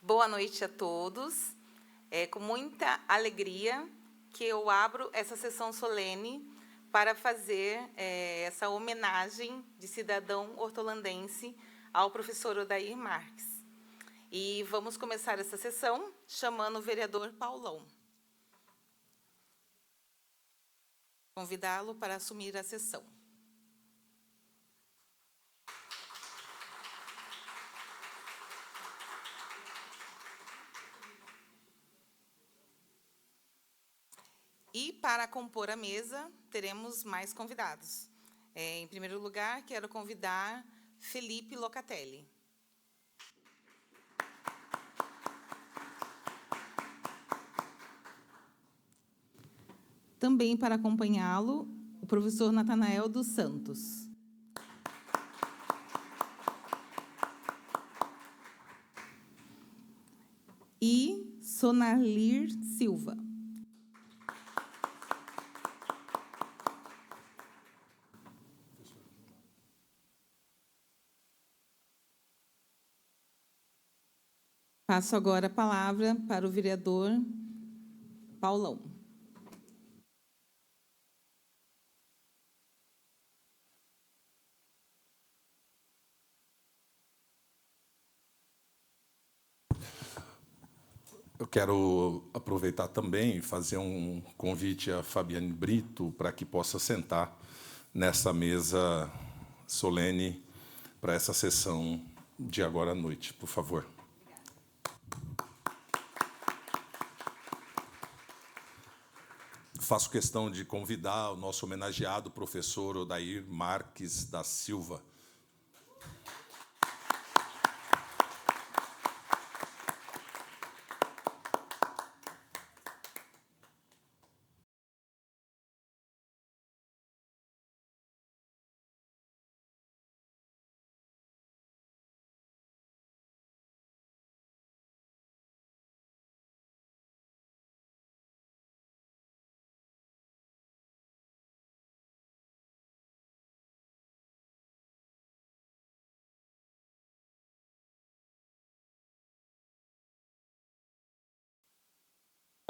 Boa noite a todos. É com muita alegria que eu abro essa sessão solene para fazer essa homenagem de cidadão hortolandense ao professor Odair Marques. E vamos começar essa sessão chamando o vereador Paulão. Convidá-lo para assumir a sessão. E para compor a mesa, teremos mais convidados. Em primeiro lugar, quero convidar Felipe Locatelli. Também para acompanhá-lo, o professor Natanael dos Santos. E Sonalir Silva. Passo agora a palavra para o vereador Paulão. Eu quero aproveitar também e fazer um convite a Fabiane Brito para que possa sentar nessa mesa solene para essa sessão de agora à noite, por favor. Faço questão de convidar o nosso homenageado professor Odair Marques da Silva.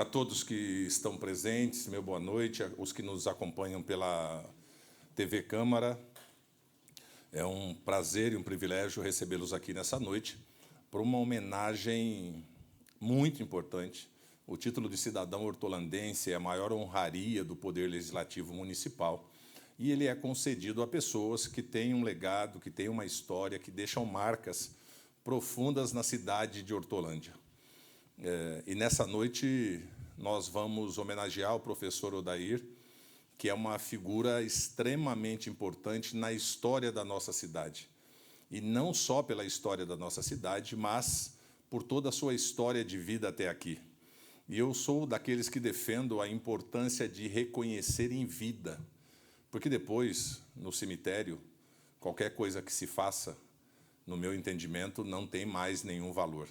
A todos que estão presentes, meu boa noite, os que nos acompanham pela TV Câmara. É um prazer e um privilégio recebê-los aqui nessa noite para uma homenagem muito importante. O título de cidadão hortolandense é a maior honraria do Poder Legislativo Municipal e ele é concedido a pessoas que têm um legado, que têm uma história, que deixam marcas profundas na cidade de Hortolândia. E nessa noite nós vamos homenagear o professor Odair, que é uma figura extremamente importante na história da nossa cidade. E não só pela história da nossa cidade, mas por toda a sua história de vida até aqui. E eu sou daqueles que defendo a importância de reconhecer em vida, porque depois, no cemitério, qualquer coisa que se faça, no meu entendimento, não tem mais nenhum valor.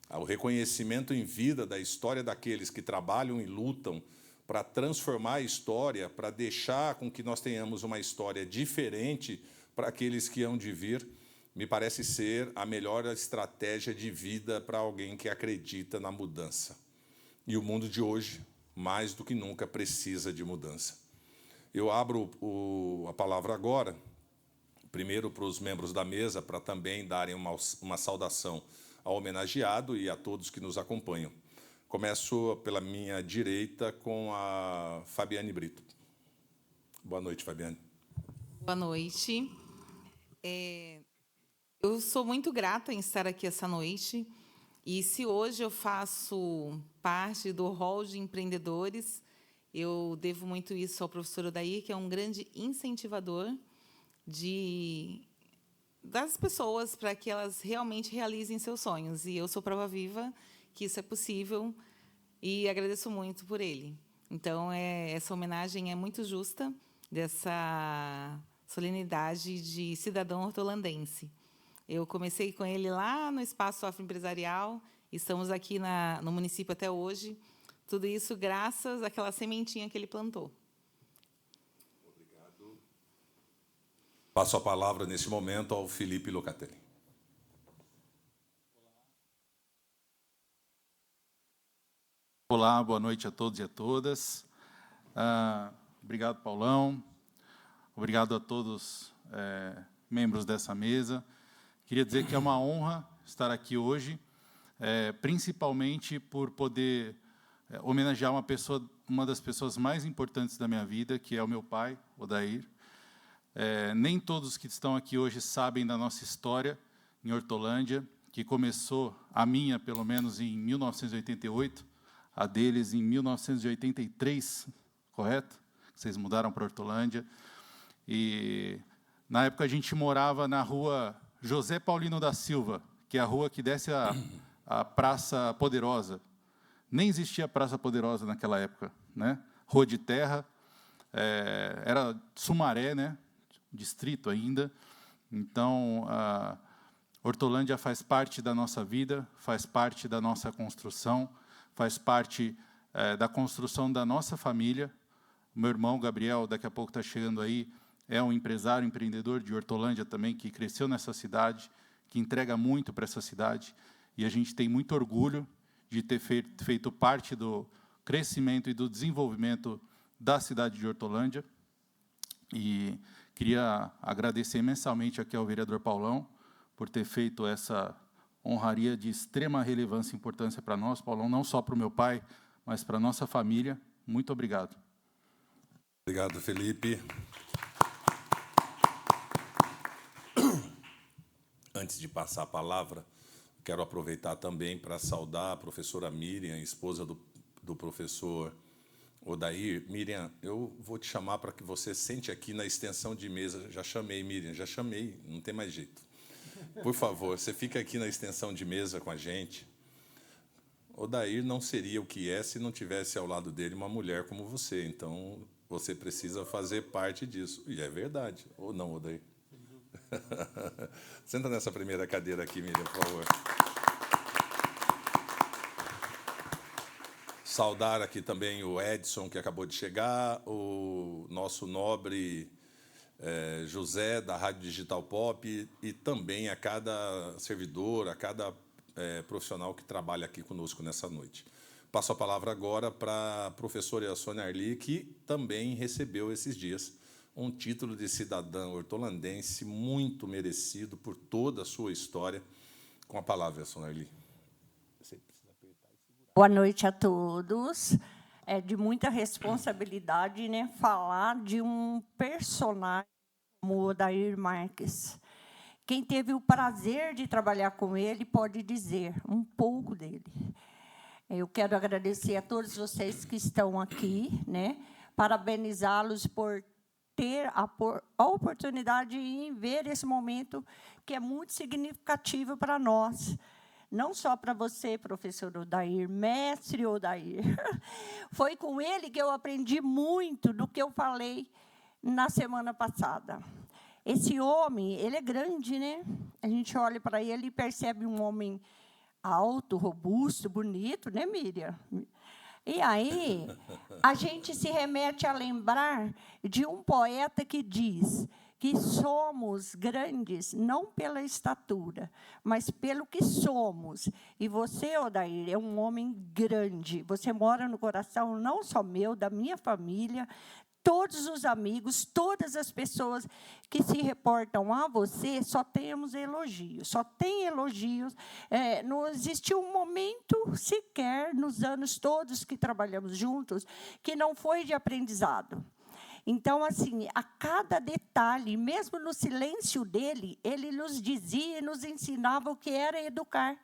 O reconhecimento em vida da história daqueles que trabalham e lutam para transformar a história, para deixar com que nós tenhamos uma história diferente para aqueles que hão de vir, me parece ser a melhor estratégia de vida para alguém que acredita na mudança. E o mundo de hoje, mais do que nunca, precisa de mudança. Eu abro a palavra agora, primeiro para os membros da mesa, para também darem uma saudação ao homenageado e a todos que nos acompanham. Começo pela minha direita com a Fabiane Brito. Boa noite, Fabiane. Boa noite. Eu sou muito grata em estar aqui essa noite. E se hoje eu faço parte do hall de empreendedores, eu devo muito isso ao professor Odair, que é um grande incentivador das pessoas para que elas realmente realizem seus sonhos. E eu sou prova viva que isso é possível e agradeço muito por ele. Então, essa homenagem é muito justa, dessa solenidade de cidadão hortolandense. Eu comecei com ele lá no Espaço Afroempresarial, estamos aqui no município até hoje. Tudo isso graças àquela sementinha que ele plantou. Obrigado. Passo a palavra, nesse momento, ao Felipe Locatelli. Olá, boa noite a todos e a todas. Obrigado, Paulão. Obrigado a todos membros dessa mesa. Queria dizer que é uma honra estar aqui hoje, principalmente por poder homenagear uma das pessoas mais importantes da minha vida, que é o meu pai, Odair. Nem todos que estão aqui hoje sabem da nossa história em Hortolândia, que começou, a minha, pelo menos, em 1988, a deles em 1983, correto? Vocês mudaram para Hortolândia. E, na época, a gente morava na rua José Paulino da Silva, que é a rua que desce a Praça Poderosa. Nem existia Praça Poderosa naquela época, né? Rua de terra, era Sumaré, né? Distrito ainda. Então, Hortolândia faz parte da nossa vida, faz parte da nossa construção, faz parte da construção da nossa família. Meu irmão, Gabriel, daqui a pouco está chegando aí, é um empresário, empreendedor de Hortolândia também, que cresceu nessa cidade, que entrega muito para essa cidade, e a gente tem muito orgulho de ter feito parte do crescimento e do desenvolvimento da cidade de Hortolândia. E queria agradecer imensamente aqui ao vereador Paulão por ter feito essa honraria de extrema relevância e importância para nós, Paulão, não só para o meu pai, mas para a nossa família. Muito obrigado. Obrigado, Felipe. Antes de passar a palavra, quero aproveitar também para saudar a professora Miriam, esposa do professor Odair. Miriam, eu vou te chamar para que você sente aqui na extensão de mesa. Já chamei, Miriam, já chamei, não tem mais jeito. Por favor, você fica aqui na extensão de mesa com a gente. Odair não seria o que é se não tivesse ao lado dele uma mulher como você. Então, você precisa fazer parte disso. E é verdade. Ou não, Odair? Senta nessa primeira cadeira aqui, Miriam, por favor. Saudar aqui também o Edson, que acabou de chegar, o nosso nobre José, da Rádio Digital Pop, e também a cada servidor, a cada profissional que trabalha aqui conosco nessa noite. Passo a palavra agora para a professora Sônia Arli, que também recebeu esses dias um título de cidadã hortolandense muito merecido por toda a sua história. Com a palavra, Sônia Arli. Boa noite a todos. É de muita responsabilidade, né, falar de um personagem como o Odair Marques. Quem teve o prazer de trabalhar com ele pode dizer um pouco dele. Eu quero agradecer a todos vocês que estão aqui, né, parabenizá-los por ter a oportunidade de ver esse momento que é muito significativo para nós. Não só para você, professor Odair, mestre Odair. Foi com ele que eu aprendi muito do que eu falei na semana passada. Esse homem, ele é grande, né? A gente olha para ele e percebe um homem alto, robusto, bonito, né, Miriam? E aí, a gente se remete a lembrar de um poeta que diz que somos grandes, não pela estatura, mas pelo que somos. E você, Odair, é um homem grande. Você mora no coração não só meu, da minha família, todos os amigos, todas as pessoas que se reportam a você, só temos elogios, só tem elogios. Não existiu um momento sequer, nos anos todos que trabalhamos juntos, que não foi de aprendizado. Então, assim, a cada detalhe, mesmo no silêncio dele, ele nos dizia e nos ensinava o que era educar.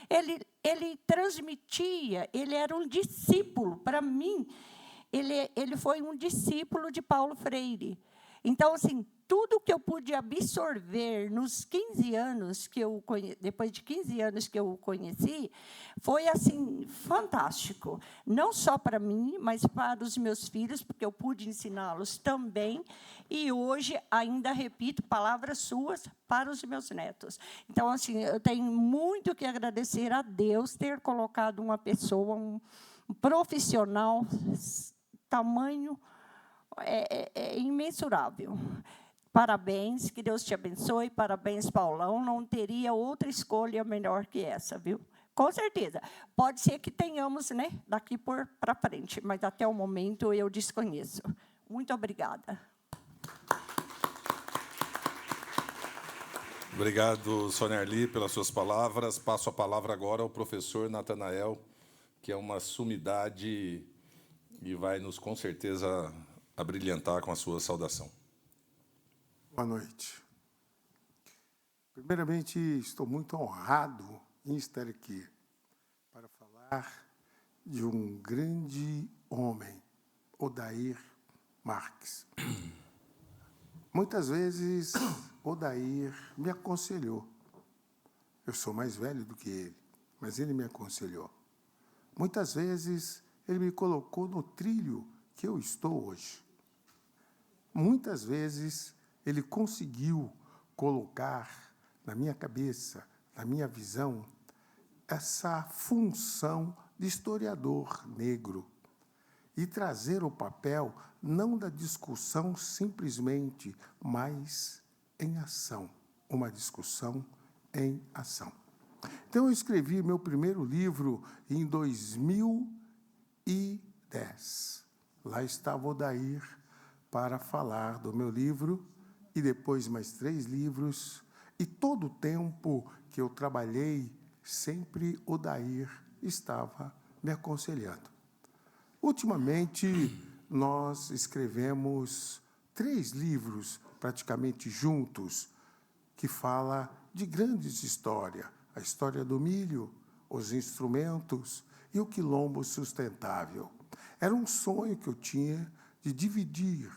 Ele transmitia, ele era um discípulo. Para mim, ele foi um discípulo de Paulo Freire. Então, assim, tudo que eu pude absorver nos 15 anos que eu depois de 15 anos que eu o conheci, foi assim fantástico, não só para mim, mas para os meus filhos, porque eu pude ensiná-los também, e hoje ainda repito palavras suas para os meus netos. Então, assim, eu tenho muito que agradecer a Deus ter colocado uma pessoa, um profissional, tamanho é imensurável. Parabéns, que Deus te abençoe. Parabéns, Paulão. Não teria outra escolha melhor que essa, viu? Com certeza. Pode ser que tenhamos, né, daqui para frente, mas até o momento eu desconheço. Muito obrigada. Obrigado, Sônia Arli, pelas suas palavras. Passo a palavra agora ao professor Natanael, que é uma sumidade e vai nos, com certeza, abrilhantar com a sua saudação. Boa noite. Primeiramente, estou muito honrado em estar aqui para falar de um grande homem, Odair Marques. Muitas vezes, Odair me aconselhou. Eu sou mais velho do que ele, mas ele me aconselhou. Muitas vezes, ele me colocou no trilho que eu estou hoje. Muitas vezes, ele conseguiu colocar na minha cabeça, na minha visão, essa função de historiador negro e trazer o papel não da discussão simplesmente, mas em ação, uma discussão em ação. Então, eu escrevi meu primeiro livro em 2010. Lá estava Odair para falar do meu livro, e depois mais 3 livros, e todo o tempo que eu trabalhei, sempre Odair estava me aconselhando. Ultimamente, nós escrevemos 3 livros, praticamente juntos, que fala de grandes histórias, a história do milho, os instrumentos e o quilombo sustentável. Era um sonho que eu tinha de dividir,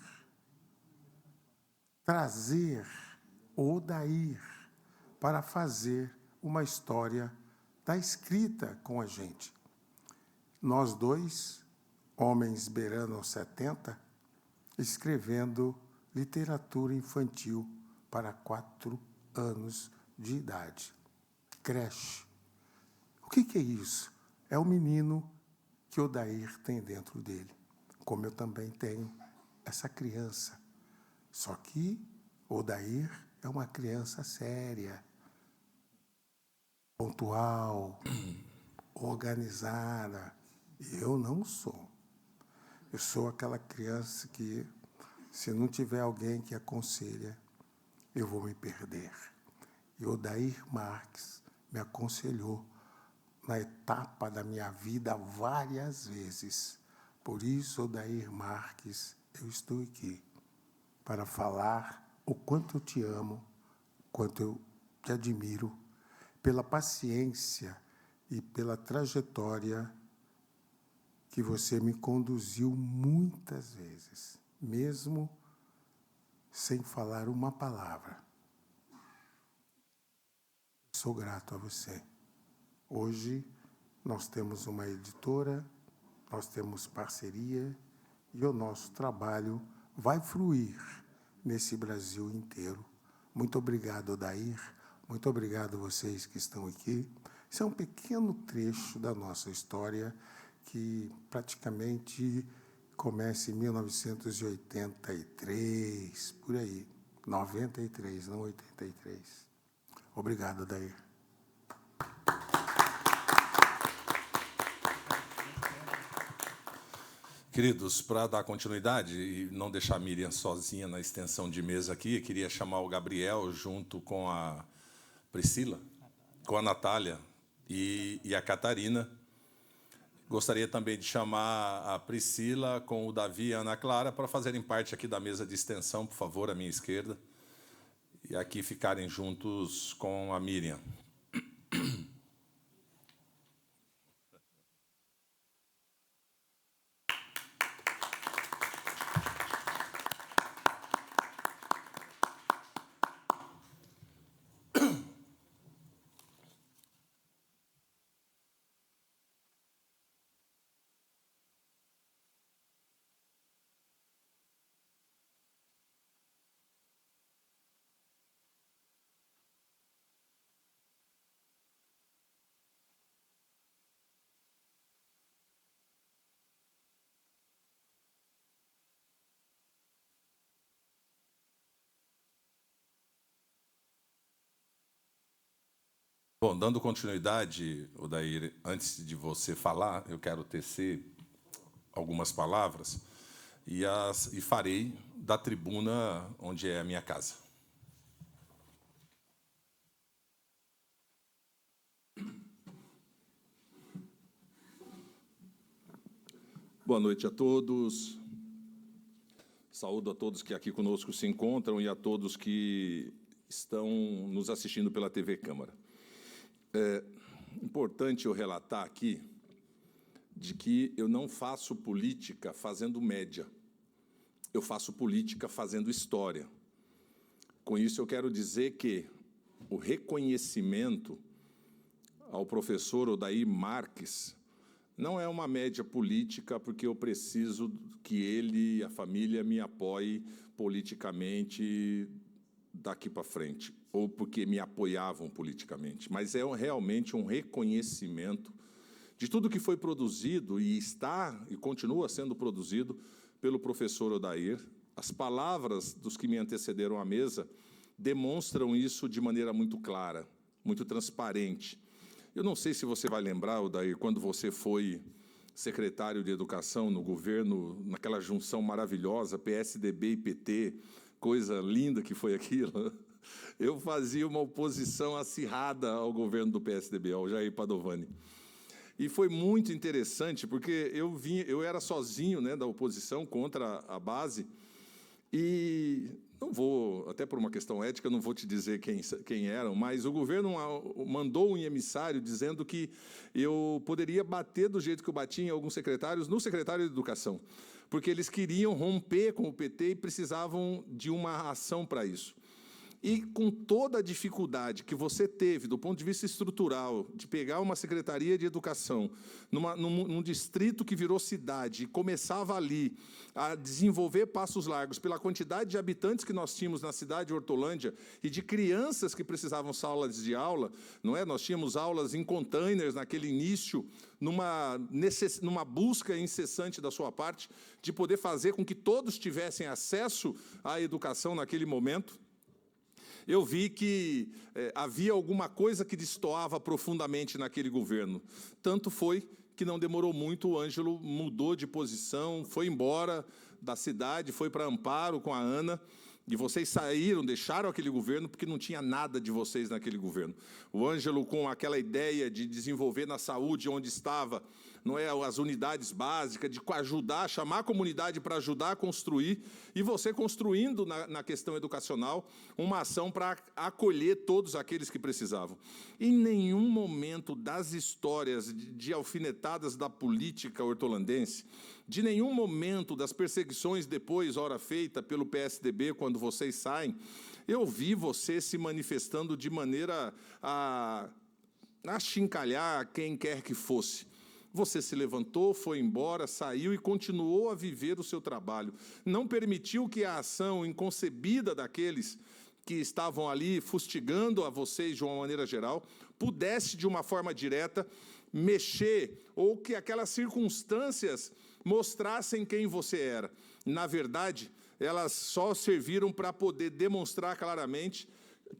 trazer o Odair para fazer uma história da escrita com a gente. Nós dois, homens beirando aos 70, escrevendo literatura infantil para 4 anos de idade. Creche. O que é isso? É o menino que Odair tem dentro dele, como eu também tenho essa criança. Só que Odair é uma criança séria, pontual, organizada. Eu não sou. Eu sou aquela criança que, se não tiver alguém que aconselha, eu vou me perder. E Odair Marques me aconselhou na etapa da minha vida várias vezes. Por isso, Odair Marques, eu estou aqui para falar o quanto eu te amo, quanto eu te admiro, pela paciência e pela trajetória que você me conduziu muitas vezes, mesmo sem falar uma palavra. Sou grato a você. Hoje, nós temos uma editora, nós temos parceria e o nosso trabalho vai fluir nesse Brasil inteiro. Muito obrigado, Odair. Muito obrigado a vocês que estão aqui. Isso é um pequeno trecho da nossa história que praticamente começa em 1983, por aí. 93, não 83. Obrigado, Odair. Queridos, para dar continuidade e não deixar a Miriam sozinha na extensão de mesa aqui, eu queria chamar o Gabriel junto com a Priscila, com a Natália e a Catarina. Gostaria também de chamar a Priscila com o Davi e a Ana Clara para fazerem parte aqui da mesa de extensão, por favor, à minha esquerda. E aqui ficarem juntos com a Miriam. Bom, dando continuidade, Odair, antes de você falar, eu quero tecer algumas palavras e farei da tribuna onde é a minha casa. Boa noite a todos. Saúdo a todos que aqui conosco se encontram e a todos que estão nos assistindo pela TV Câmara. É importante eu relatar aqui de que eu não faço política fazendo média. Eu faço política fazendo história. Com isso, eu quero dizer que o reconhecimento ao professor Odair Marques não é uma média política porque eu preciso que ele e a família me apoiem politicamente daqui para frente, ou porque me apoiavam politicamente, mas é realmente um reconhecimento de tudo que foi produzido e está e continua sendo produzido pelo professor Odair. As palavras dos que me antecederam à mesa demonstram isso de maneira muito clara, muito transparente. Eu não sei se você vai lembrar, Odair, quando você foi secretário de Educação no governo, naquela junção maravilhosa, PSDB e PT, coisa linda que foi aquilo. Eu fazia uma oposição acirrada ao governo do PSDB, ao Jair Padovani. E foi muito interessante, porque eu era sozinho, né, da oposição contra a base, e não vou, até por uma questão ética, não vou te dizer quem eram, mas o governo mandou um emissário dizendo que eu poderia bater do jeito que eu bati em alguns secretários, no secretário de Educação, porque eles queriam romper com o PT e precisavam de uma ação para isso. E com toda a dificuldade que você teve, do ponto de vista estrutural, de pegar uma Secretaria de Educação num distrito que virou cidade e começava ali a desenvolver passos largos pela quantidade de habitantes que nós tínhamos na cidade de Hortolândia e de crianças que precisavam salas de aula, não é? Nós tínhamos aulas em containers naquele início, numa busca incessante da sua parte de poder fazer com que todos tivessem acesso à educação naquele momento. Eu vi que havia alguma coisa que destoava profundamente naquele governo. Tanto foi que não demorou muito, o Ângelo mudou de posição, foi embora da cidade, foi para Amparo com a Ana, e vocês saíram, deixaram aquele governo porque não tinha nada de vocês naquele governo. O Ângelo, com aquela ideia de desenvolver na saúde onde estava, não é, as unidades básicas, de ajudar, chamar a comunidade para ajudar a construir, e você construindo na questão educacional uma ação para acolher todos aqueles que precisavam. Em nenhum momento das histórias de alfinetadas da política hortolandense, de nenhum momento das perseguições depois, hora feita, pelo PSDB, quando vocês saem, eu vi você se manifestando de maneira a achincalhar quem quer que fosse. Você se levantou, foi embora, saiu e continuou a viver o seu trabalho. Não permitiu que a ação inconcebida daqueles que estavam ali fustigando a vocês de uma maneira geral pudesse, de uma forma direta, mexer, ou que aquelas circunstâncias mostrassem quem você era. Na verdade, elas só serviram para poder demonstrar claramente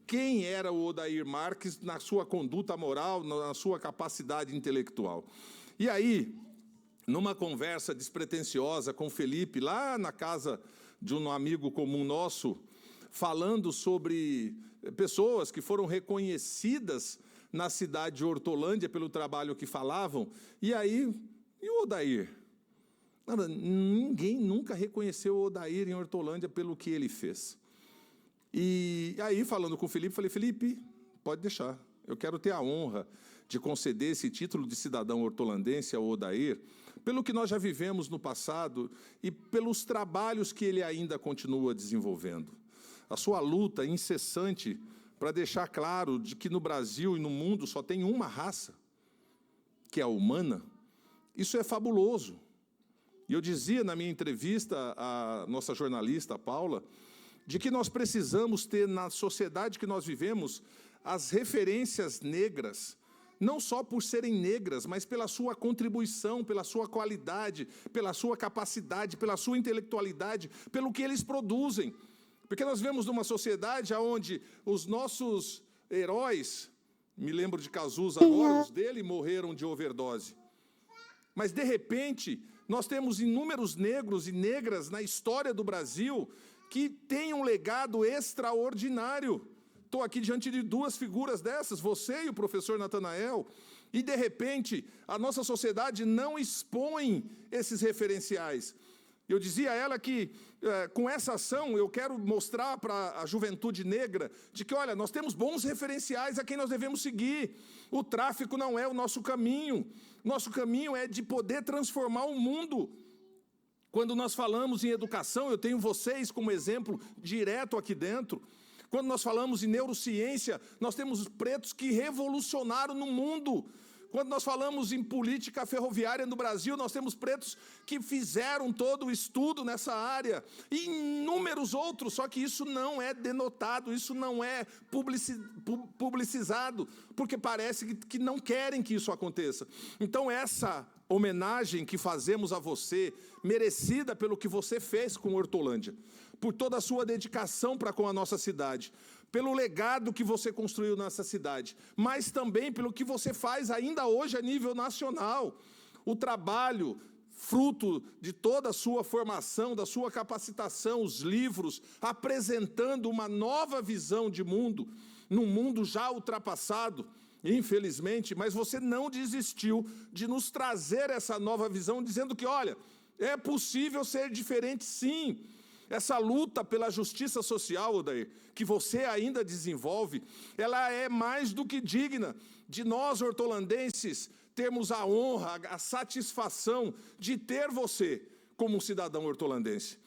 quem era o Odair Marques na sua conduta moral, na sua capacidade intelectual. E aí, numa conversa despretensiosa com o Felipe, lá na casa de um amigo comum nosso, falando sobre pessoas que foram reconhecidas na cidade de Hortolândia pelo trabalho que falavam, e aí, e o Odair? Ninguém nunca reconheceu o Odair em Hortolândia pelo que ele fez. E aí, falando com o Felipe, falei, Felipe, pode deixar, eu quero ter a honra de conceder esse título de cidadão hortolandense ao Odair, pelo que nós já vivemos no passado e pelos trabalhos que ele ainda continua desenvolvendo. A sua luta incessante para deixar claro de que no Brasil e no mundo só tem uma raça, que é a humana, isso é fabuloso. E eu dizia na minha entrevista à nossa jornalista, Paula, de que nós precisamos ter na sociedade que nós vivemos as referências negras, não só por serem negras, mas pela sua contribuição, pela sua qualidade, pela sua capacidade, pela sua intelectualidade, pelo que eles produzem. Porque nós vemos numa sociedade onde os nossos heróis Me lembro de Cazuza agora, os dele morreram de overdose. Mas, de repente, nós temos inúmeros negros e negras na história do Brasil que têm um legado extraordinário. Estou aqui diante de duas figuras dessas, você e o professor Natanael, e, de repente, a nossa sociedade não expõe esses referenciais. Eu dizia a ela que, com essa ação, eu quero mostrar para a juventude negra de que, olha, nós temos bons referenciais a quem nós devemos seguir. O tráfico não é o nosso caminho. Nosso caminho é de poder transformar o mundo. Quando nós falamos em educação, eu tenho vocês como exemplo direto aqui dentro. Quando nós falamos em neurociência, nós temos pretos que revolucionaram no mundo. Quando nós falamos em política ferroviária no Brasil, nós temos pretos que fizeram todo o estudo nessa área. E inúmeros outros, só que isso não é denotado, isso não é publicizado, porque parece que não querem que isso aconteça. Então, essa homenagem que fazemos a você, merecida pelo que você fez com Hortolândia, por toda a sua dedicação para com a nossa cidade, pelo legado que você construiu nessa cidade, mas também pelo que você faz ainda hoje a nível nacional. O trabalho, fruto de toda a sua formação, da sua capacitação, os livros, apresentando uma nova visão de mundo, num mundo já ultrapassado, infelizmente, mas você não desistiu de nos trazer essa nova visão, dizendo que, olha, é possível ser diferente sim. Essa luta pela justiça social, Odair, que você ainda desenvolve, ela é mais do que digna de nós, hortolandenses, termos a honra, a satisfação de ter você como um cidadão hortolandense.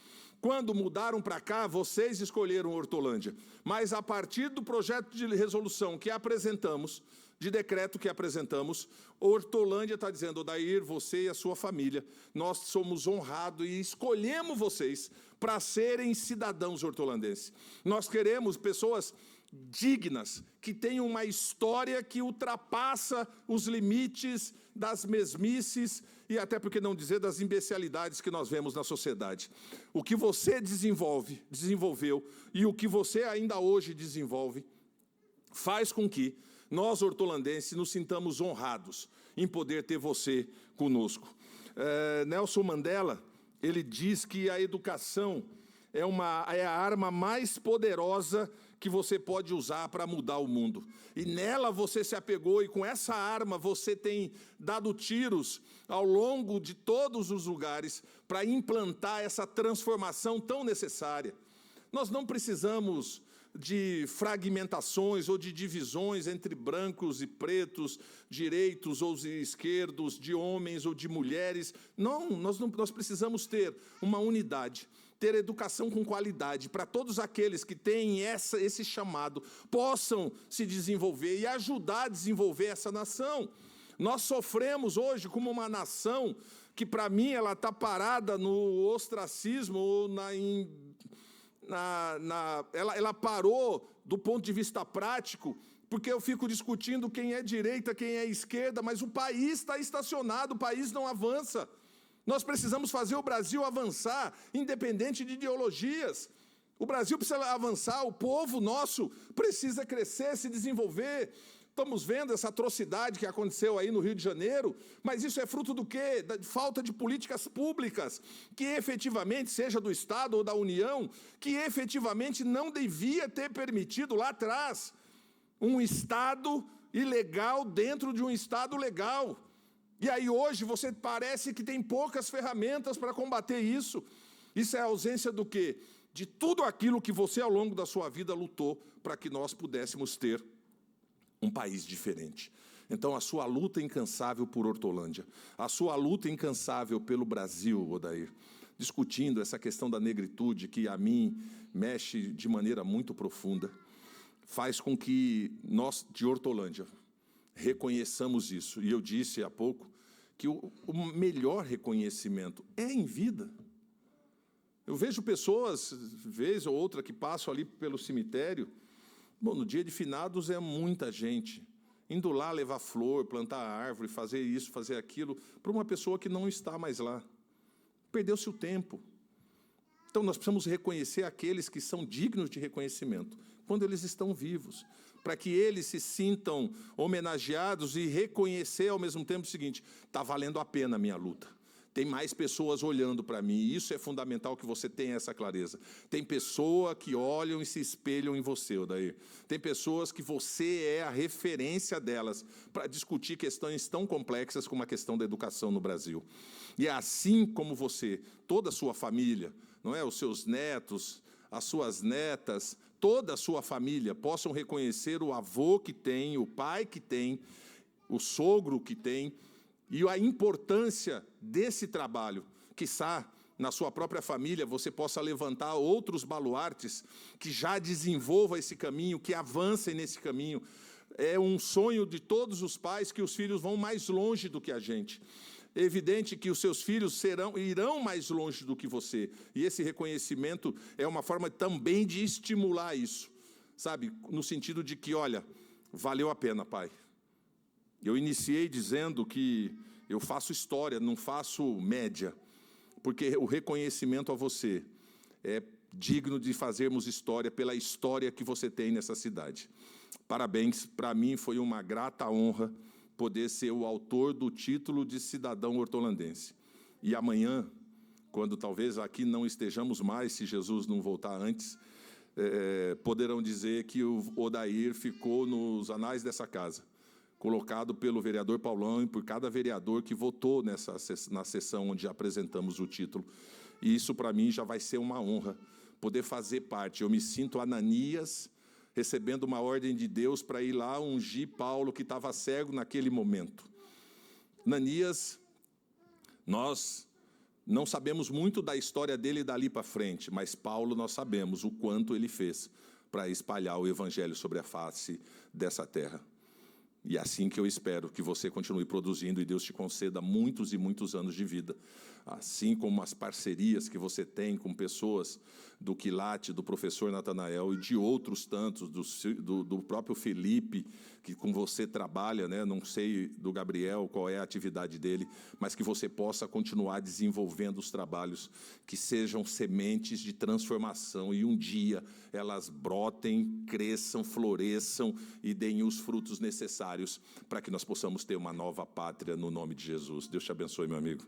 Quando mudaram para cá, vocês escolheram Hortolândia, mas a partir do projeto de resolução que apresentamos, de decreto que apresentamos, Hortolândia está dizendo, Odair, você e a sua família, nós somos honrados e escolhemos vocês para serem cidadãos hortolandenses. Nós queremos pessoas dignas, que tenham uma história que ultrapassa os limites das mesmices e até, por que não dizer, das imbecilidades que nós vemos na sociedade. O que você desenvolveu e o que você ainda hoje desenvolve faz com que nós, hortolandenses, nos sintamos honrados em poder ter você conosco. Nelson Mandela, ele diz que a educação é a arma mais poderosa que você pode usar para mudar o mundo. E nela você se apegou e com essa arma você tem dado tiros ao longo de todos os lugares para implantar essa transformação tão necessária. Nós não precisamos de fragmentações ou de divisões entre brancos e pretos, direitos ou esquerdos, de homens ou de mulheres. Não, nós precisamos ter uma unidade, ter educação com qualidade, para todos aqueles que têm esse chamado, possam se desenvolver e ajudar a desenvolver essa nação. Nós sofremos hoje como uma nação que, para mim, ela está parada no ostracismo ou ela parou do ponto de vista prático, porque eu fico discutindo quem é direita, quem é esquerda, mas o país está estacionado, o país não avança. Nós precisamos fazer o Brasil avançar, independente de ideologias. O Brasil precisa avançar, o povo nosso precisa crescer, se desenvolver. Estamos vendo essa atrocidade que aconteceu aí no Rio de Janeiro, mas isso é fruto do quê? Da falta de políticas públicas, que efetivamente, seja do Estado ou da União, que efetivamente não devia ter permitido lá atrás um Estado ilegal dentro de um Estado legal. E aí hoje você parece que tem poucas ferramentas para combater isso. Isso é a ausência do quê? De tudo aquilo que você ao longo da sua vida lutou para que nós pudéssemos ter um país diferente. Então, a sua luta incansável por Hortolândia, a sua luta incansável pelo Brasil, Odair, discutindo essa questão da negritude, que a mim mexe de maneira muito profunda, faz com que nós, de Hortolândia, reconheçamos isso. E eu disse há pouco que o melhor reconhecimento é em vida. Eu vejo pessoas, vez ou outra, que passam ali pelo cemitério. Bom, no dia de finados é muita gente, indo lá levar flor, plantar árvore, fazer isso, fazer aquilo, para uma pessoa que não está mais lá. Perdeu-se o tempo. Então, nós precisamos reconhecer aqueles que são dignos de reconhecimento, quando eles estão vivos, para que eles se sintam homenageados e reconhecer ao mesmo tempo o seguinte: está valendo a pena a minha luta. Tem mais pessoas olhando para mim, e isso é fundamental que você tenha essa clareza. Tem pessoas que olham e se espelham em você, Odair. Tem pessoas que você é a referência delas para discutir questões tão complexas como a questão da educação no Brasil. E é assim como você, toda a sua família, não é? Os seus netos, as suas netas, toda a sua família possam reconhecer o avô que tem, o pai que tem, o sogro que tem, e a importância desse trabalho, quiçá na sua própria família você possa levantar outros baluartes que já desenvolvam esse caminho, que avancem nesse caminho. É um sonho de todos os pais que os filhos vão mais longe do que a gente. É evidente que os seus filhos irão mais longe do que você. E esse reconhecimento é uma forma também de estimular isso, sabe? No sentido de que, olha, valeu a pena, pai. Eu iniciei dizendo que eu faço história, não faço média, porque o reconhecimento a você é digno de fazermos história pela história que você tem nessa cidade. Parabéns, para mim foi uma grata honra poder ser o autor do título de cidadão hortolandense. E amanhã, quando talvez aqui não estejamos mais, se Jesus não voltar antes, poderão dizer que o Odair ficou nos anais dessa casa, colocado pelo vereador Paulão e por cada vereador que votou na sessão onde apresentamos o título. E isso, para mim, já vai ser uma honra, poder fazer parte. Eu me sinto Ananias recebendo uma ordem de Deus para ir lá ungir Paulo, que estava cego naquele momento. Ananias, nós não sabemos muito da história dele dali para frente, mas Paulo nós sabemos o quanto ele fez para espalhar o evangelho sobre a face dessa terra. E é assim que eu espero que você continue produzindo e Deus te conceda muitos e muitos anos de vida. Assim como as parcerias que você tem com pessoas do Quilate, do professor Natanael e de outros tantos, do próprio Felipe, que com você trabalha, né? Não sei do Gabriel qual é a atividade dele, mas que você possa continuar desenvolvendo os trabalhos que sejam sementes de transformação e um dia elas brotem, cresçam, floresçam e deem os frutos necessários para que nós possamos ter uma nova pátria no nome de Jesus. Deus te abençoe, meu amigo.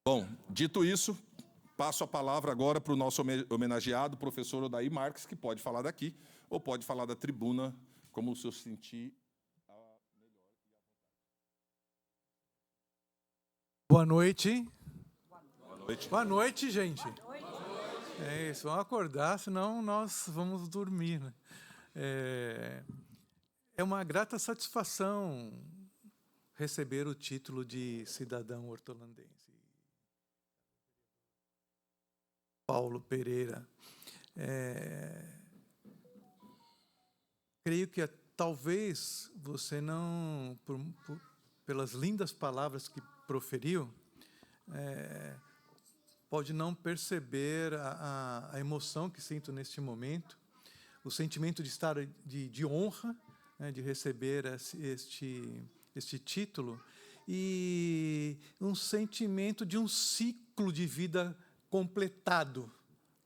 Bom, dito isso, passo a palavra agora para o nosso homenageado, professor Odair Marques, que pode falar daqui ou pode falar da tribuna, como o senhor sentir. Boa noite. Boa noite. Boa noite, gente. É isso, vamos acordar, senão nós vamos dormir, né? É uma grata satisfação receber o título de cidadão hortolandense. Paulo Pereira. Creio que talvez você não, pelas lindas palavras que proferiu, pode não perceber a emoção que sinto neste momento, o sentimento de estar de honra, né, de receber este título, e um sentimento de um ciclo de vida completado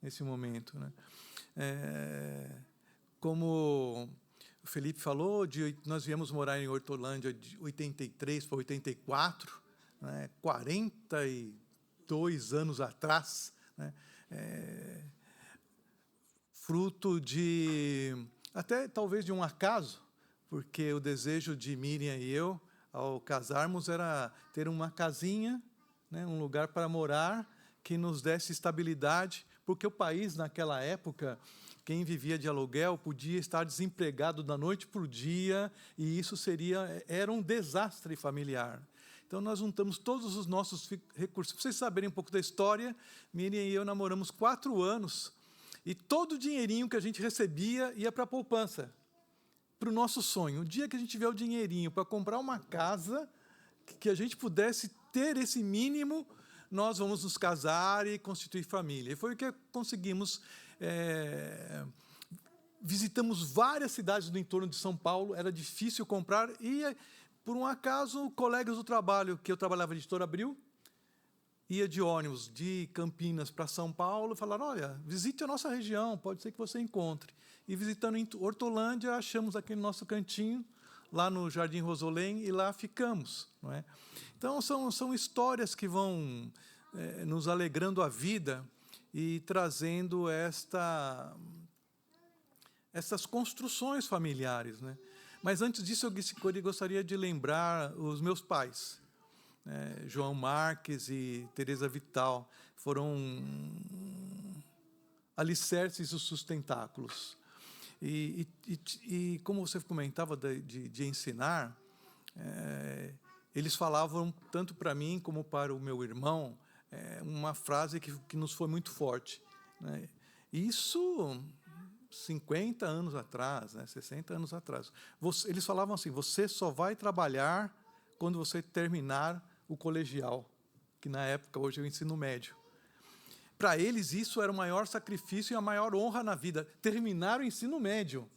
nesse momento, né? Como o Felipe falou, nós viemos morar em Hortolândia de 83 para 84, né, 42 anos atrás, né, fruto de, até talvez de um acaso, porque o desejo de Miriam e eu, ao casarmos, era ter uma casinha, né, um lugar para morar, que nos desse estabilidade, porque o país, naquela época, quem vivia de aluguel podia estar desempregado da noite para o dia, e isso era um desastre familiar. Então, nós juntamos todos os nossos recursos. Para vocês saberem um pouco da história, Miriam e eu namoramos 4 anos, e todo o dinheirinho que a gente recebia ia para a poupança, para o nosso sonho. O dia que a gente tiver o dinheirinho para comprar uma casa, que a gente pudesse ter esse mínimo, nós vamos nos casar e constituir família. E foi o que conseguimos visitamos várias cidades do entorno de São Paulo, era difícil comprar, e, por um acaso, colegas do trabalho, que eu trabalhava de Editora Abril, ia de ônibus de Campinas para São Paulo, e falaram, olha, visite a nossa região, pode ser que você encontre. E visitando em Hortolândia, achamos aquele nosso cantinho, lá no Jardim Rosolém, e lá ficamos. Não é? Então, são histórias que vão nos alegrando a vida e trazendo essas construções familiares. Né? Mas, antes disso, eu gostaria de lembrar os meus pais. João Marques e Teresa Vital foram alicerces e sustentáculos. E como você comentava de ensinar, eles falavam, tanto para mim como para o meu irmão, uma frase que nos foi muito forte. Né? Isso 50 anos atrás, 60 anos atrás. Eles falavam assim, você só vai trabalhar quando você terminar o colegial, que na época, hoje, é o ensino médio. Para eles, isso era o maior sacrifício e a maior honra na vida, terminar o ensino médio.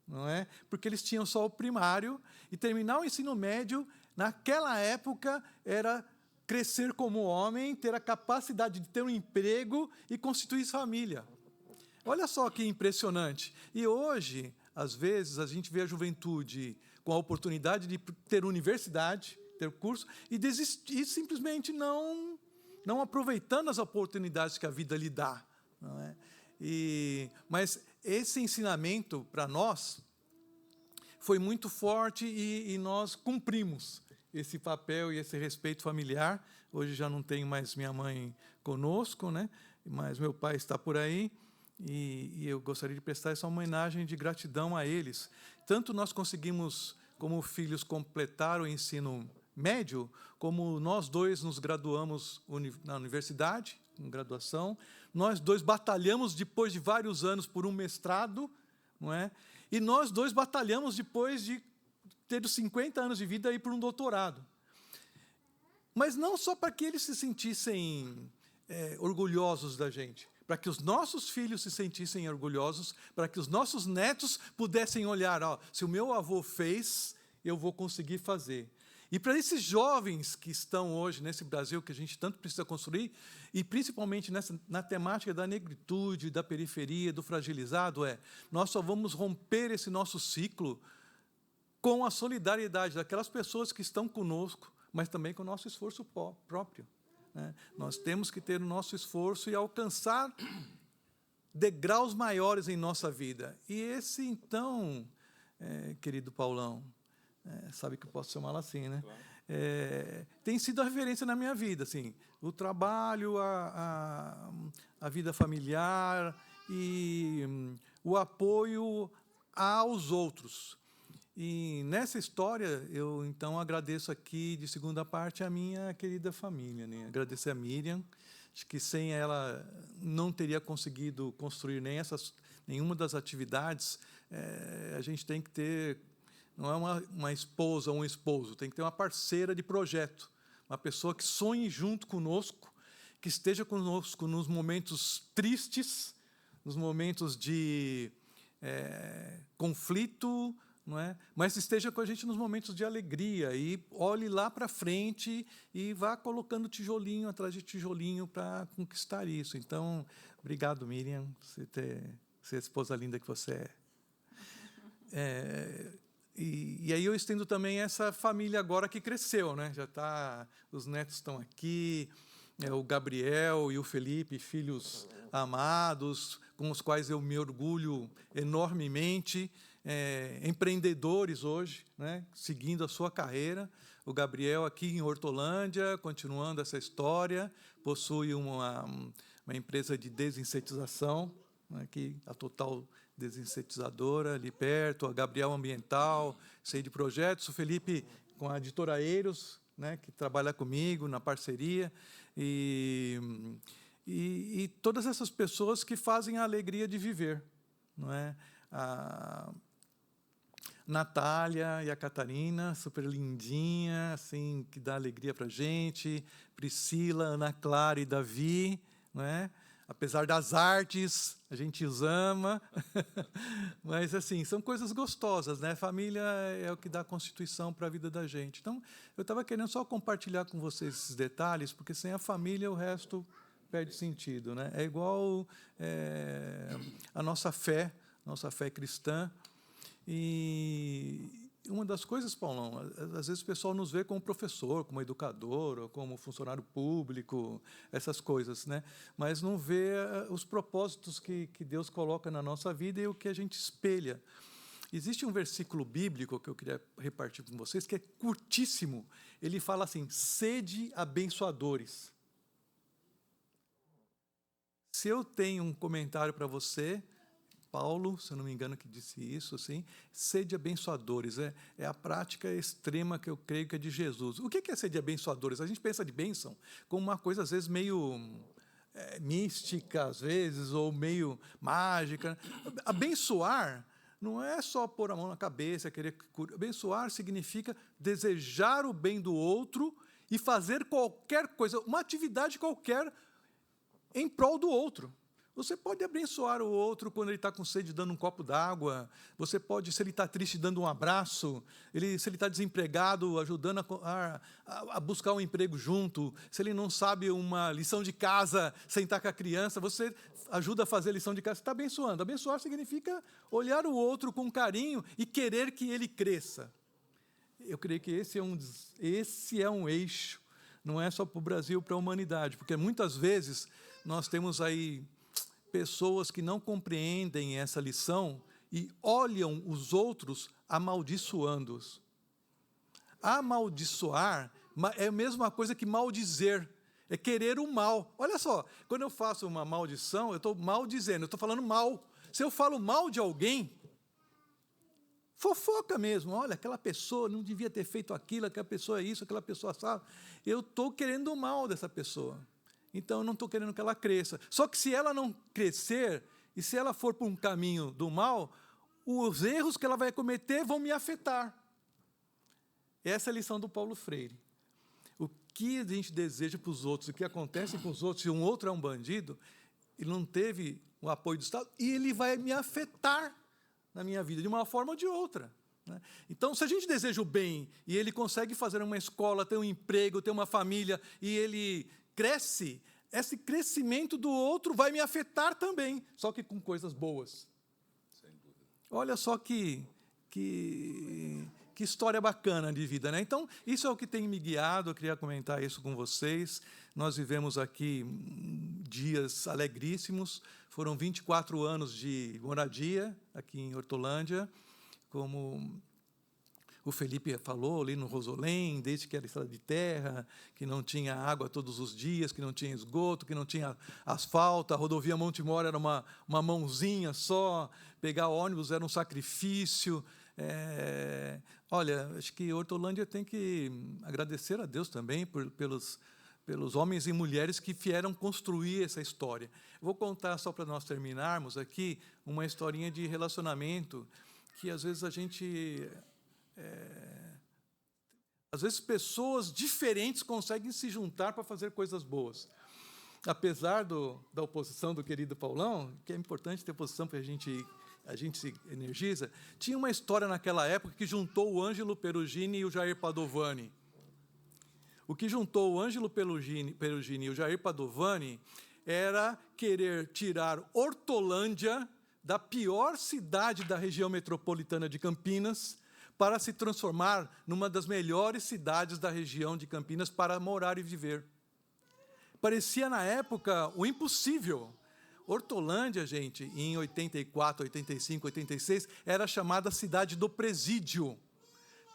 Não é? Porque eles tinham só o primário, e terminar o ensino médio, naquela época, era crescer como homem, ter a capacidade de ter um emprego e constituir família. Olha só que impressionante. E hoje, às vezes, a gente vê a juventude com a oportunidade de ter universidade, ter curso, e desistir, simplesmente não aproveitando as oportunidades que a vida lhe dá. Não é? Mas esse ensinamento, para nós, foi muito forte, e nós cumprimos esse papel e esse respeito familiar. Hoje já não tenho mais minha mãe conosco, né? Mas meu pai está por aí, e eu gostaria de prestar essa homenagem de gratidão a eles. Tanto nós conseguimos, como filhos, completar o ensino médio, como nós dois nos graduamos na universidade, com graduação, nós dois batalhamos depois de vários anos por um mestrado, não é? E nós dois batalhamos depois de ter 50 anos de vida aí por um doutorado. Mas não só para que eles se sentissem orgulhosos da gente, para que os nossos filhos se sentissem orgulhosos, para que os nossos netos pudessem olhar, se o meu avô fez, eu vou conseguir fazer. E para esses jovens que estão hoje nesse Brasil que a gente tanto precisa construir, e principalmente na temática da negritude, da periferia, do fragilizado, nós só vamos romper esse nosso ciclo com a solidariedade daquelas pessoas que estão conosco, mas também com o nosso esforço próprio. Né? Nós temos que ter o nosso esforço e alcançar degraus maiores em nossa vida. E esse, então, querido Paulão, sabe que eu posso chamá-lo assim, né? Claro. Tem sido a referência na minha vida, assim, o trabalho, a vida familiar e o apoio aos outros. E nessa história, eu então agradeço aqui, de segunda parte, a minha querida família, né? Agradecer a Miriam, acho que sem ela não teria conseguido construir nenhuma das atividades. A gente tem que ter, não é uma esposa ou um esposo, tem que ter uma parceira de projeto, uma pessoa que sonhe junto conosco, que esteja conosco nos momentos tristes, nos momentos de conflito, não é? Mas esteja com a gente nos momentos de alegria, e olhe lá para frente e vá colocando tijolinho atrás de tijolinho para conquistar isso. Então, obrigado, Miriam, por ser a esposa linda que você é. E aí eu estendo também essa família agora que cresceu, né? Os netos estão aqui, o Gabriel e o Felipe, filhos amados, com os quais eu me orgulho enormemente, empreendedores hoje, né? Seguindo a sua carreira. O Gabriel aqui em Hortolândia, continuando essa história, possui uma empresa de desinsetização, né? Que a Total Desinsetizadora, ali perto, a Gabriel Ambiental, sei de projetos, o Felipe com a Editora Eiros, né, que trabalha comigo na parceria, e todas essas pessoas que fazem a alegria de viver. Não é? A Natália e a Catarina, super lindinha, assim, que dá alegria para a gente, Priscila, Ana Clara e Davi, não é? apesar das artes, a gente os ama, mas assim, são coisas gostosas, né? Família é o que dá constituição para a vida da gente. Então, eu estava querendo só compartilhar com vocês esses detalhes, porque sem a família o resto perde sentido, né? É igual a nossa fé cristã. E uma das coisas, Paulão, às vezes o pessoal nos vê como professor, como educador, ou como funcionário público, essas coisas, né? Mas não vê os propósitos que Deus coloca na nossa vida e o que a gente espelha. Existe um versículo bíblico que eu queria repartir com vocês, que é curtíssimo. Ele fala assim: sede abençoadores. Se eu tenho um comentário para você, Paulo, se eu não me engano, que disse isso, assim, sede abençoadores, é a prática extrema que eu creio que é de Jesus. O que é ser de abençoadores? A gente pensa de bênção como uma coisa, às vezes, meio mística, às vezes, ou meio mágica. Abençoar não é só pôr a mão na cabeça, querer curar. Abençoar significa desejar o bem do outro e fazer qualquer coisa, uma atividade qualquer em prol do outro. Você pode abençoar o outro quando ele está com sede, dando um copo d'água. Você pode, se ele está triste, dando um abraço. Se ele está desempregado, ajudando a buscar um emprego junto. Se ele não sabe uma lição de casa, sentar com a criança, você ajuda a fazer a lição de casa. Você está abençoando. Abençoar significa olhar o outro com carinho e querer que ele cresça. Eu creio que esse é um eixo. Não é só para o Brasil, para a humanidade. Porque muitas vezes nós temos aí pessoas que não compreendem essa lição e olham os outros amaldiçoando-os. Amaldiçoar é a mesma coisa que maldizer, é querer o mal. Olha só, quando eu faço uma maldição, eu estou maldizendo, eu estou falando mal. Se eu falo mal de alguém, fofoca mesmo, olha, aquela pessoa não devia ter feito aquilo, aquela pessoa é isso, aquela pessoa sabe. Eu estou querendo o mal dessa pessoa. Então, eu não estou querendo que ela cresça. Só que se ela não crescer, e se ela for por um caminho do mal, os erros que ela vai cometer vão me afetar. Essa é a lição do Paulo Freire. O que a gente deseja para os outros, o que acontece com os outros, se um outro é um bandido, ele não teve o apoio do Estado, e ele vai me afetar na minha vida, de uma forma ou de outra. Né? Então, se a gente deseja o bem, e ele consegue fazer uma escola, ter um emprego, ter uma família, e ele cresce, esse crescimento do outro vai me afetar também, só que com coisas boas. Sem dúvida. Olha só que história bacana de vida, né? Então, isso é o que tem me guiado, eu queria comentar isso com vocês. Nós vivemos aqui dias alegríssimos, foram 24 anos de moradia aqui em Hortolândia, como o Felipe falou, ali no Rosolém, desde que era estrada de terra, que não tinha água todos os dias, que não tinha esgoto, que não tinha asfalto, a rodovia Monte-Mora era uma mãozinha só, pegar ônibus era um sacrifício. Olha, acho que Hortolândia tem que agradecer a Deus também pelos homens e mulheres que vieram construir essa história. Vou contar, só para nós terminarmos aqui, uma historinha de relacionamento que, às vezes, a gente... às vezes pessoas diferentes conseguem se juntar para fazer coisas boas. Apesar da oposição do querido Paulão, que é importante ter oposição para a gente se energiza, tinha uma história naquela época que juntou o Ângelo Perugini e o Jair Padovani. O que juntou o Ângelo Perugini e o Jair Padovani era querer tirar Hortolândia da pior cidade da região metropolitana de Campinas para se transformar numa das melhores cidades da região de Campinas para morar e viver. Parecia, na época, o impossível. Hortolândia, gente, em 84, 85, 86, era chamada cidade do presídio.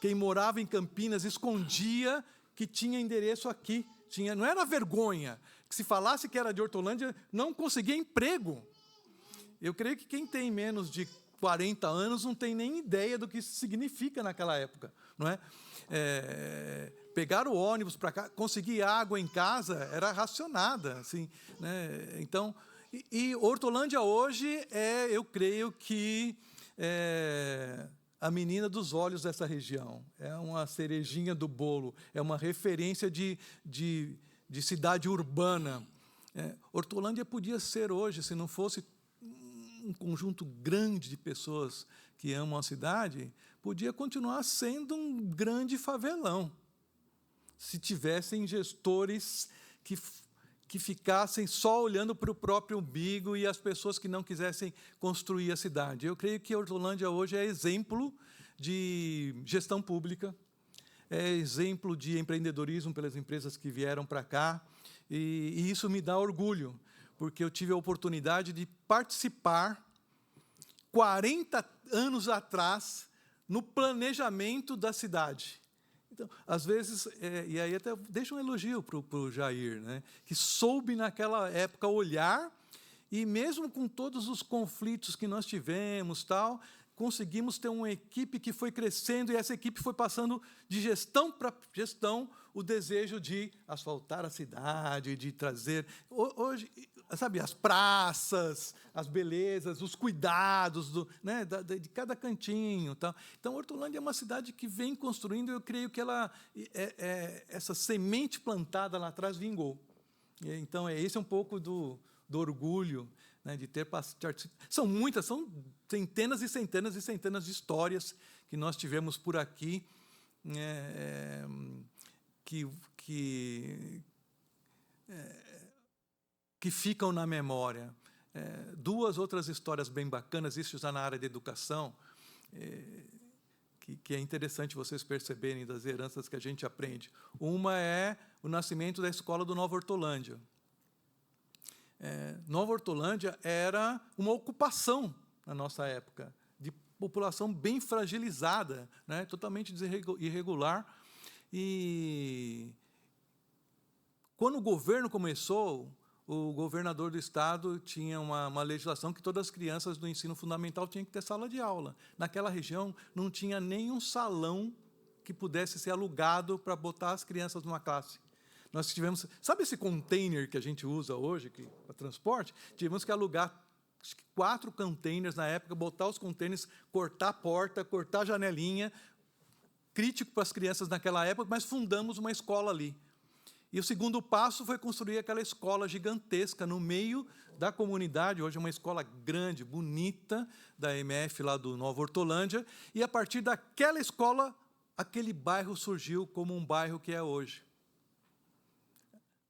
Quem morava em Campinas escondia que tinha endereço aqui. Não era vergonha, que se falasse que era de Hortolândia, não conseguia emprego. Eu creio que quem tem menos de 40 anos não tem nem ideia do que isso significa naquela época, não é? Pegar o ônibus para cá, conseguir água em casa era racionada, assim, né? Então, e Hortolândia hoje eu creio que a menina dos olhos dessa região, é uma cerejinha do bolo, é uma referência de cidade urbana. Hortolândia podia ser hoje, se não fosse um conjunto grande de pessoas que amam a cidade, podia continuar sendo um grande favelão, se tivessem gestores que ficassem só olhando para o próprio umbigo e as pessoas que não quisessem construir a cidade. Eu creio que a Hortolândia hoje é exemplo de gestão pública, é exemplo de empreendedorismo pelas empresas que vieram para cá, e isso me dá orgulho, porque eu tive a oportunidade de participar 40 anos atrás no planejamento da cidade. Então, às vezes, e aí até deixo um elogio para o Jair, né, que soube naquela época olhar, e mesmo com todos os conflitos que nós tivemos, conseguimos ter uma equipe que foi crescendo, e essa equipe foi passando de gestão para gestão o desejo de asfaltar a cidade, de trazer, hoje, sabe, as praças, as belezas, os cuidados né, de cada cantinho. Então, Hortolândia é uma cidade que vem construindo, e eu creio que essa semente plantada lá atrás vingou. Então, esse é um pouco do orgulho, né, de ter participado. São centenas e centenas e centenas de histórias que nós tivemos por aqui, que ficam na memória. Duas outras histórias bem bacanas, isso já na área de educação, que é interessante vocês perceberem das heranças que a gente aprende. Uma é o nascimento da escola do Nova Hortolândia. Nova Hortolândia era uma ocupação na nossa época, de população bem fragilizada, né, totalmente irregular. E quando o governo começou, o governador do estado tinha uma legislação que todas as crianças do ensino fundamental tinham que ter sala de aula. Naquela região não tinha nenhum salão que pudesse ser alugado para botar as crianças numa classe. Nós tivemos, sabe esse container que a gente usa hoje para transporte? Tivemos que alugar 4 containers na época, botar os containers, cortar a porta, cortar a janelinha, crítico para as crianças naquela época, mas fundamos uma escola ali. E o segundo passo foi construir aquela escola gigantesca no meio da comunidade, hoje é uma escola grande, bonita, da MF lá do Nova Hortolândia, e a partir daquela escola, aquele bairro surgiu como um bairro que é hoje.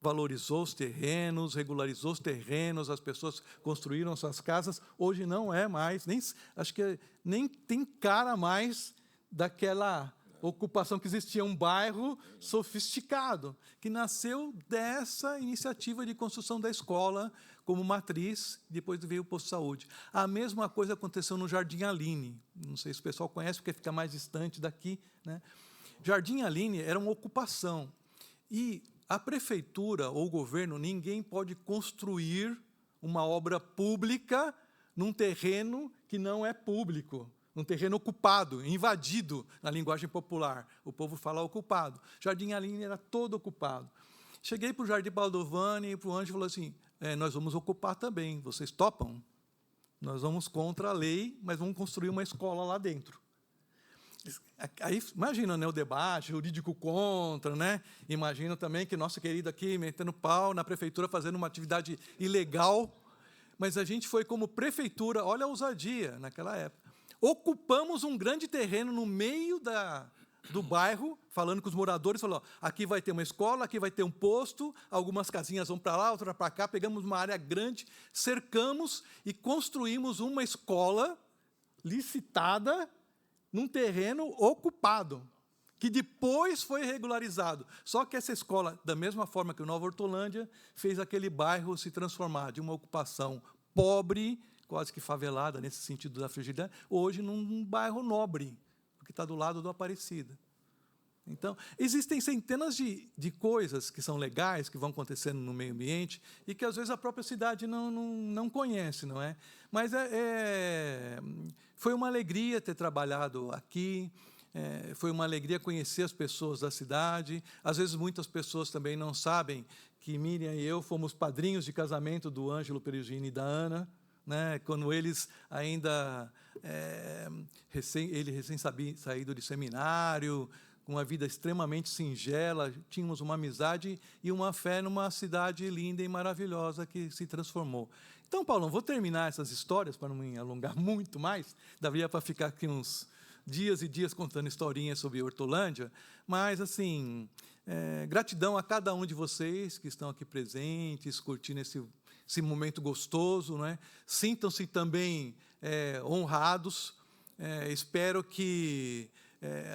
Valorizou os terrenos, regularizou os terrenos, as pessoas construíram suas casas. Hoje não é mais, acho que nem tem cara mais daquela ocupação que existia, um bairro sofisticado, que nasceu dessa iniciativa de construção da escola como matriz, depois veio o posto de saúde. A mesma coisa aconteceu no Jardim Aline, não sei se o pessoal conhece, porque fica mais distante daqui, né? Jardim Aline era uma ocupação, e a prefeitura ou o governo, ninguém pode construir uma obra pública num terreno que não é público, num terreno ocupado, invadido, na linguagem popular. O povo fala ocupado. Jardim Aline era todo ocupado. Cheguei para o Jardim Baldovani e para o Ângelo e falei assim, nós vamos ocupar também, vocês topam? Nós vamos contra a lei, mas vamos construir uma escola lá dentro. Aí, imagina, né, o debate jurídico contra, né? Imagina também que nosso querido aqui metendo pau na prefeitura, fazendo uma atividade ilegal, mas a gente foi como prefeitura, olha a ousadia naquela época, ocupamos um grande terreno no meio do bairro, falando com os moradores, falou, aqui vai ter uma escola, aqui vai ter um posto, algumas casinhas vão para lá, outras para cá, pegamos uma área grande, cercamos e construímos uma escola licitada, num terreno ocupado, que depois foi regularizado. Só que essa escola, da mesma forma que o Nova Hortolândia, fez aquele bairro se transformar de uma ocupação pobre, quase que favelada, nesse sentido da fragilidade, hoje num bairro nobre, porque está do lado do Aparecida. Então, existem centenas de coisas que são legais, que vão acontecendo no meio ambiente, e que, às vezes, a própria cidade não conhece, não é? Mas foi uma alegria ter trabalhado aqui, foi uma alegria conhecer as pessoas da cidade. Às vezes, muitas pessoas também não sabem que Miriam e eu fomos padrinhos de casamento do Ângelo Perugini e da Ana, né, quando eles ainda, ele recém-saído de seminário, com uma vida extremamente singela, tínhamos uma amizade e uma fé numa cidade linda e maravilhosa que se transformou. Então, Paulão, vou terminar essas histórias para não me alongar muito mais, daria para ficar aqui uns dias e dias contando historinhas sobre Hortolândia, mas, assim, gratidão a cada um de vocês que estão aqui presentes, curtindo esse momento gostoso, né? Sintam-se também honrados. Espero que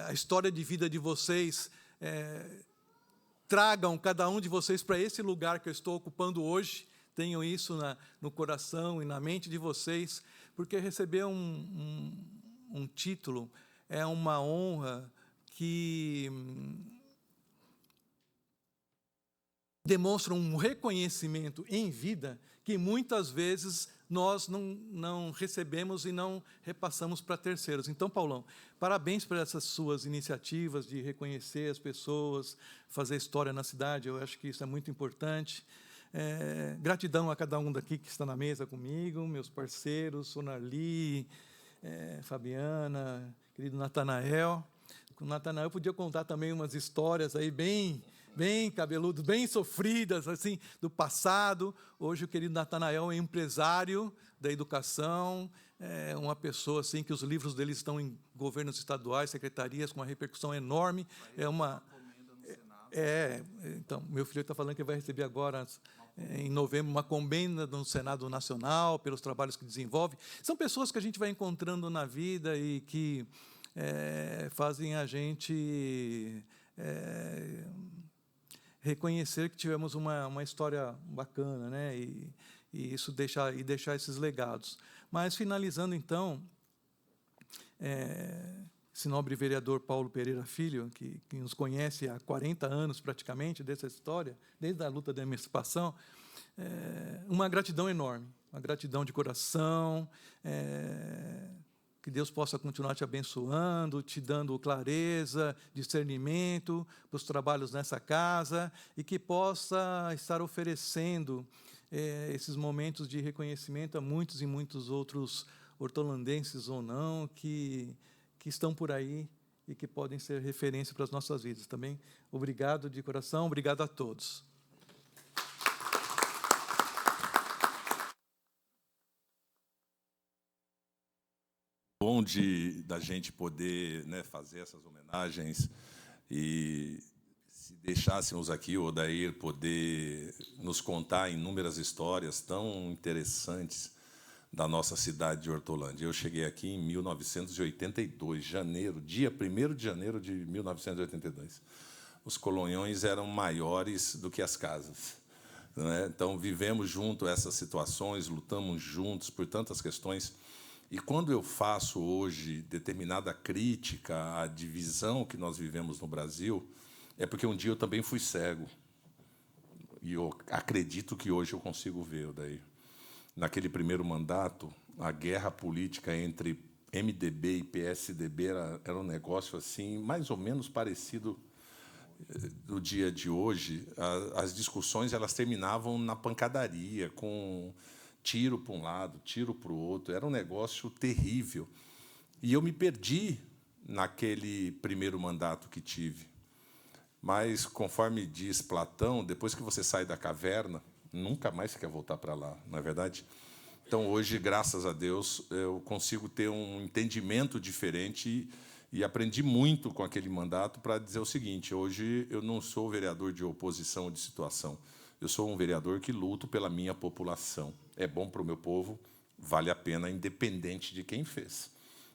a história de vida de vocês tragam cada um de vocês para esse lugar que eu estou ocupando hoje, tenham isso no coração e na mente de vocês, porque receber um título é uma honra que demonstra um reconhecimento em vida que muitas vezes nós não recebemos e não repassamos para terceiros. Então, Paulão, parabéns por essas suas iniciativas de reconhecer as pessoas, fazer história na cidade, eu acho que isso é muito importante. Gratidão a cada um daqui que está na mesa comigo, meus parceiros, Sonarli, Fabiana, querido Natanael. Com o Natanael eu podia contar também umas histórias aí bem cabeludas, bem sofridas, assim, do passado. Hoje o querido Natanael é empresário da educação, uma pessoa assim que os livros dele estão em governos estaduais, secretarias, com uma repercussão enorme. Então, meu filho está falando que vai receber agora, em novembro, uma comenda no Senado Nacional, pelos trabalhos que desenvolve. São pessoas que a gente vai encontrando na vida e que fazem a gente reconhecer que tivemos uma história bacana, né? E isso deixar esses legados. Mas, finalizando, então, esse nobre vereador Paulo Pereira Filho, que nos conhece há 40 anos, praticamente, dessa história, desde a luta da emancipação, uma gratidão enorme, uma gratidão de coração, que Deus possa continuar te abençoando, te dando clareza, discernimento para os trabalhos nessa casa e que possa estar oferecendo esses momentos de reconhecimento a muitos e muitos outros hortolandenses ou não que estão por aí e que podem ser referência para as nossas vidas também. Obrigado de coração, obrigado a todos. Bom da gente poder, né, fazer essas homenagens e se deixássemos aqui o Odair poder nos contar inúmeras histórias tão interessantes da nossa cidade de Hortolândia. Eu cheguei aqui em 1982, dia 1º de janeiro de 1982. Os coloniões eram maiores do que as casas, né? Então, vivemos junto essas situações, lutamos juntos por tantas questões. E quando eu faço hoje determinada crítica à divisão que nós vivemos no Brasil, é porque um dia eu também fui cego. E eu acredito que hoje eu consigo ver. Daí, naquele primeiro mandato, a guerra política entre MDB e PSDB era um negócio assim, mais ou menos parecido do dia de hoje. As discussões elas terminavam na pancadaria, com tiro para um lado, tiro para o outro. Era um negócio terrível. E eu me perdi naquele primeiro mandato que tive. Mas, conforme diz Platão, depois que você sai da caverna, nunca mais você quer voltar para lá, não é verdade? Então, hoje, graças a Deus, eu consigo ter um entendimento diferente e aprendi muito com aquele mandato para dizer o seguinte: hoje eu não sou vereador de oposição ou de situação. Eu sou um vereador que luto pela minha população. É bom para o meu povo, vale a pena, independente de quem fez,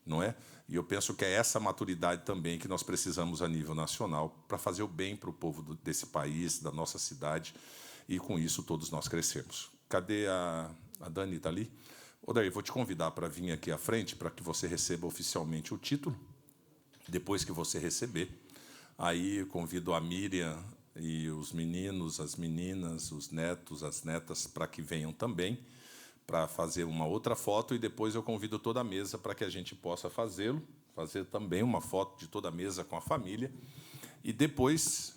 não é? E eu penso que é essa maturidade também que nós precisamos a nível nacional para fazer o bem para o povo desse país, da nossa cidade, e com isso todos nós crescemos. Cadê a Dani? Está ali? Odair, vou te convidar para vir aqui à frente para que você receba oficialmente o título. Depois que você receber, aí eu convido a Miriam e os meninos, as meninas, os netos, as netas, para que venham também, para fazer uma outra foto, e depois eu convido toda a mesa para que a gente possa fazer também uma foto de toda a mesa com a família, e depois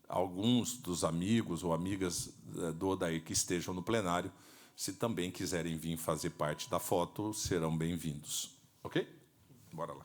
alguns dos amigos ou amigas do Odair que estejam no plenário, se também quiserem vir fazer parte da foto, serão bem-vindos. Ok? Bora lá.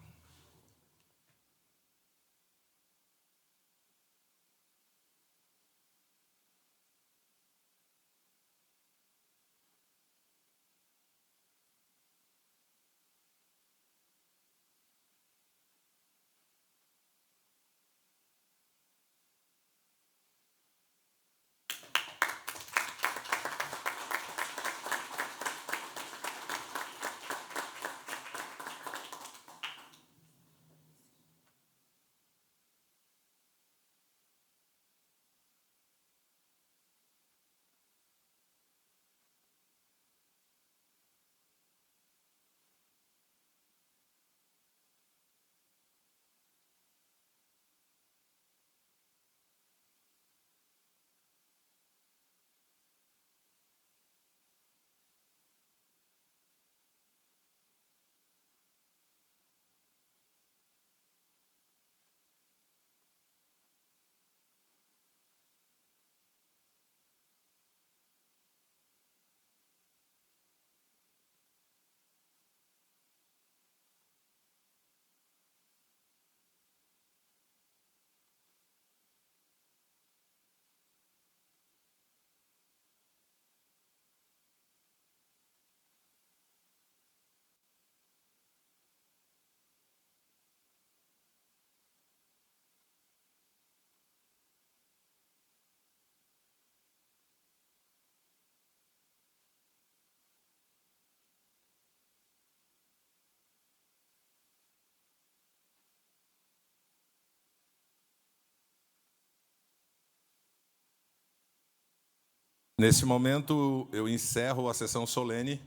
Nesse momento, eu encerro a sessão solene,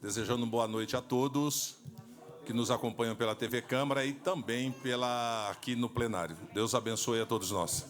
desejando boa noite a todos que nos acompanham pela TV Câmara e também aqui no plenário. Deus abençoe a todos nós.